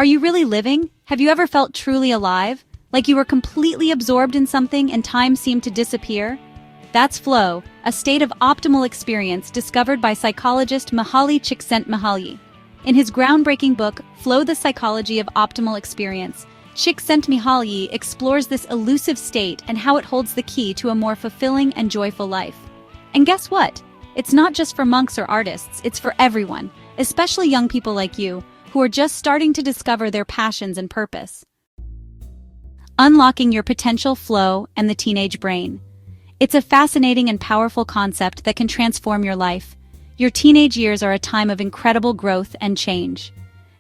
Are you really living? Have you ever felt truly alive? Like you were completely absorbed in something and time seemed to disappear? That's flow, a state of optimal experience discovered by psychologist Mihaly Csikszentmihalyi. In his groundbreaking book, Flow: The Psychology of Optimal Experience, Csikszentmihalyi explores this elusive state and how it holds the key to a more fulfilling and joyful life. And guess what? It's not just for monks or artists, it's for everyone, especially young people like you, who are just starting to discover their passions and purpose. Unlocking your potential, flow, and the teenage brain. It's a fascinating and powerful concept that can transform your life. Your teenage years are a time of incredible growth and change.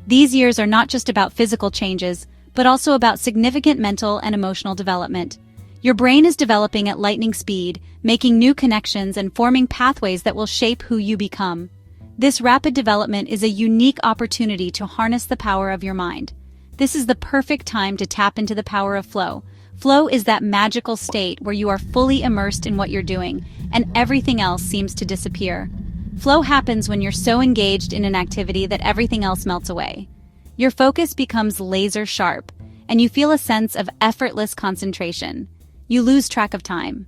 These years are not just about physical changes, but also about significant mental and emotional development. Your brain is developing at lightning speed, making new connections and forming pathways that will shape who you become. This rapid development is a unique opportunity to harness the power of your mind. This is the perfect time to tap into the power of flow. Flow is that magical state where you are fully immersed in what you're doing, and everything else seems to disappear. Flow happens when you're so engaged in an activity that everything else melts away. Your focus becomes laser sharp, and you feel a sense of effortless concentration. You lose track of time.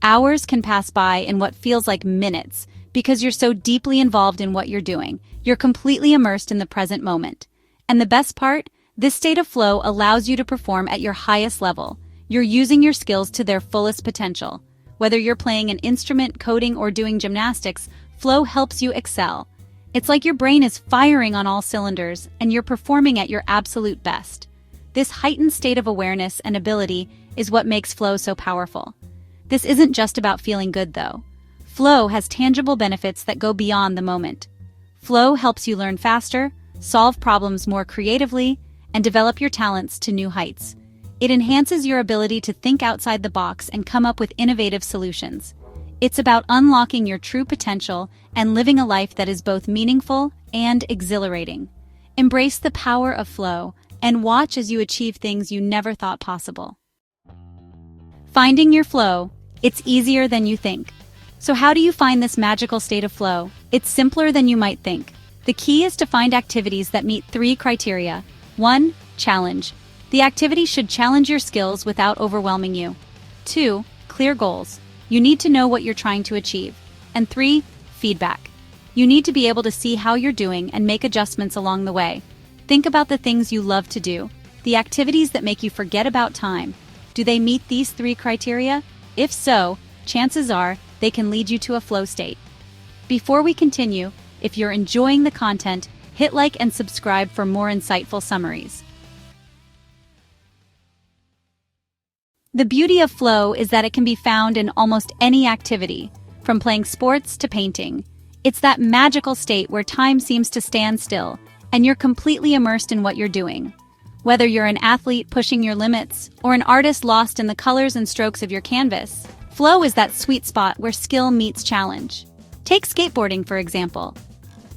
Hours can pass by in what feels like minutes because you're so deeply involved in what you're doing. You're completely immersed in the present moment. And the best part? This state of flow allows you to perform at your highest level. You're using your skills to their fullest potential. Whether you're playing an instrument, coding, or doing gymnastics, flow helps you excel. It's like your brain is firing on all cylinders, and you're performing at your absolute best. This heightened state of awareness and ability is what makes flow so powerful. This isn't just about feeling good, though. Flow has tangible benefits that go beyond the moment. Flow helps you learn faster, solve problems more creatively, and develop your talents to new heights. It enhances your ability to think outside the box and come up with innovative solutions. It's about unlocking your true potential and living a life that is both meaningful and exhilarating. Embrace the power of flow and watch as you achieve things you never thought possible. Finding your flow, it's easier than you think. So how do you find this magical state of flow? It's simpler than you might think. The key is to find activities that meet 3 criteria. 1. Challenge. The activity should challenge your skills without overwhelming you. 2. Clear goals. You need to know what you're trying to achieve. And 3. Feedback. You need to be able to see how you're doing and make adjustments along the way. Think about the things you love to do, the activities that make you forget about time. Do they meet these 3 criteria? If so, chances are they can lead you to a flow state. Before we continue, if you're enjoying the content, hit like and subscribe for more insightful summaries. The beauty of flow is that it can be found in almost any activity, from playing sports to painting. It's that magical state where time seems to stand still, and you're completely immersed in what you're doing. Whether you're an athlete pushing your limits, or an artist lost in the colors and strokes of your canvas, flow is that sweet spot where skill meets challenge. Take skateboarding, for example.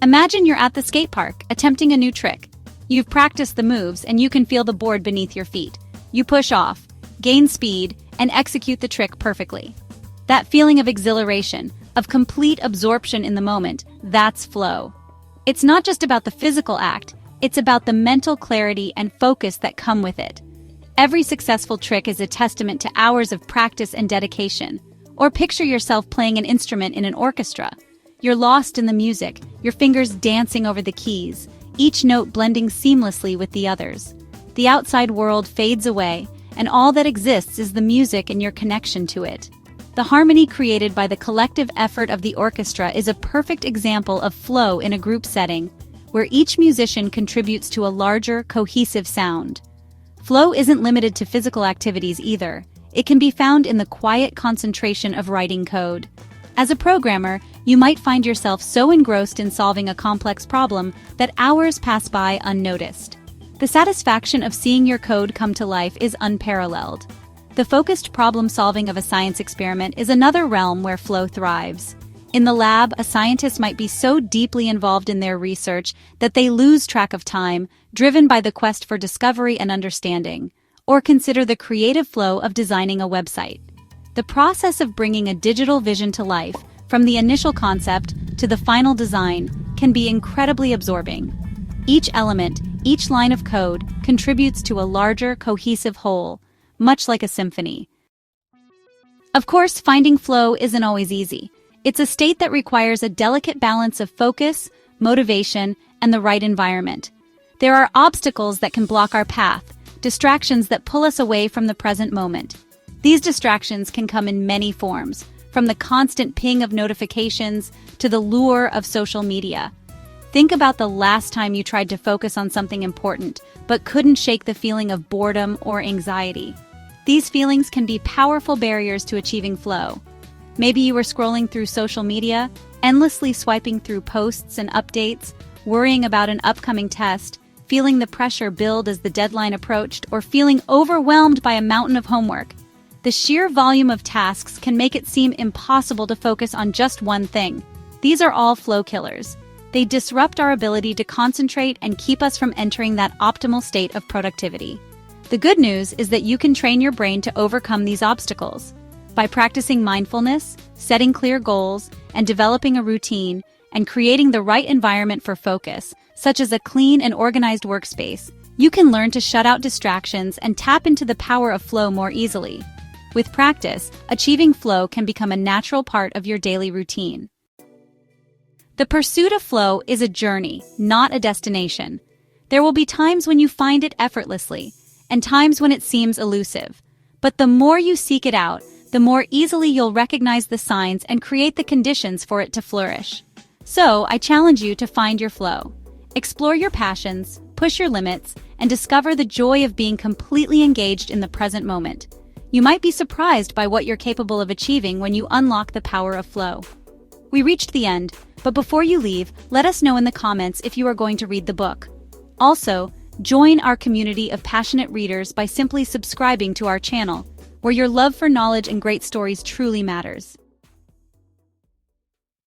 Imagine you're at the skate park, attempting a new trick. You've practiced the moves, and you can feel the board beneath your feet. You push off, gain speed, and execute the trick perfectly. That feeling of exhilaration, of complete absorption in the moment, that's flow. It's not just about the physical act, it's about the mental clarity and focus that come with it. Every successful trick is a testament to hours of practice and dedication. Or picture yourself playing an instrument in an orchestra. You're lost in the music, your fingers dancing over the keys, each note blending seamlessly with the others. The outside world fades away, and all that exists is the music and your connection to it. The harmony created by the collective effort of the orchestra is a perfect example of flow in a group setting, where each musician contributes to a larger, cohesive sound. Flow isn't limited to physical activities either. It can be found in the quiet concentration of writing code. As a programmer, you might find yourself so engrossed in solving a complex problem that hours pass by unnoticed. The satisfaction of seeing your code come to life is unparalleled. The focused problem-solving of a science experiment is another realm where flow thrives. In the lab, a scientist might be so deeply involved in their research that they lose track of time, driven by the quest for discovery and understanding. Or consider the creative flow of designing a website. The process of bringing a digital vision to life, from the initial concept to the final design, can be incredibly absorbing. Each element, each line of code, contributes to a larger, cohesive whole, much like a symphony. Of course, finding flow isn't always easy. It's a state that requires a delicate balance of focus, motivation, and the right environment. There are obstacles that can block our path, distractions that pull us away from the present moment. These distractions can come in many forms, from the constant ping of notifications to the lure of social media. Think about the last time you tried to focus on something important, but couldn't shake the feeling of boredom or anxiety. These feelings can be powerful barriers to achieving flow. Maybe you were scrolling through social media, endlessly swiping through posts and updates, worrying about an upcoming test, feeling the pressure build as the deadline approached, or feeling overwhelmed by a mountain of homework. The sheer volume of tasks can make it seem impossible to focus on just one thing. These are all flow killers. They disrupt our ability to concentrate and keep us from entering that optimal state of productivity. The good news is that you can train your brain to overcome these obstacles. By practicing mindfulness, setting clear goals, and developing a routine, and creating the right environment for focus, such as a clean and organized workspace, you can learn to shut out distractions and tap into the power of flow more easily. With practice, achieving flow can become a natural part of your daily routine. The pursuit of flow is a journey, not a destination. There will be times when you find it effortlessly, and times when it seems elusive. But the more you seek it out, the more easily you'll recognize the signs and create the conditions for it to flourish. So, I challenge you to find your flow. Explore your passions, push your limits, and discover the joy of being completely engaged in the present moment. You might be surprised by what you're capable of achieving when you unlock the power of flow. We reached the end, but before you leave, let us know in the comments if you are going to read the book. Also, join our community of passionate readers by simply subscribing to our channel, where your love for knowledge and great stories truly matters.